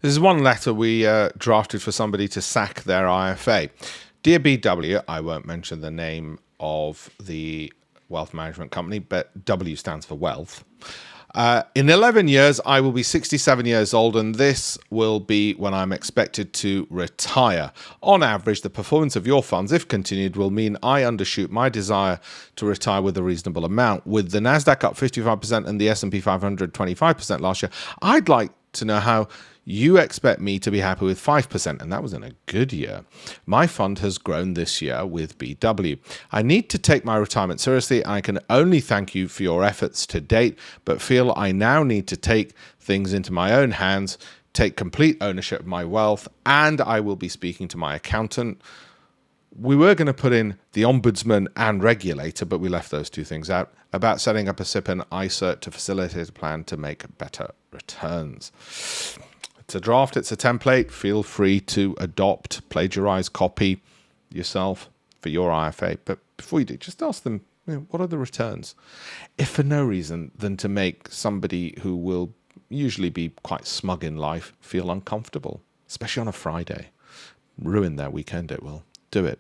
This is one letter we drafted for somebody to sack their IFA. Dear BW, I won't mention the name of the wealth management company, but W stands for wealth. In 11 years, I will be 67 years old, and this will be when I'm expected to retire. On average, the performance of your funds, if continued, will mean I undershoot my desire to retire with a reasonable amount. With the Nasdaq up 55% and the S&P 500 25% last year, I'd like to know how you expect me to be happy with 5%, and that was in a good year. My fund has grown this year with BW. I need to take my retirement seriously. I can only thank you for your efforts to date, but feel I now need to take things into my own hands, take complete ownership of my wealth, and I will be speaking to my accountant. We were going to put in the ombudsman and regulator, but we left those two things out, about setting up a SIP and ISA to facilitate a plan to make better returns. It's a draft, it's a template. Feel free to adopt, plagiarize, copy yourself for your IFA. But before you do, just ask them, what are the returns? If for no reason than to make somebody who will usually be quite smug in life feel uncomfortable, especially on a Friday. Ruin their weekend, it will. Do it.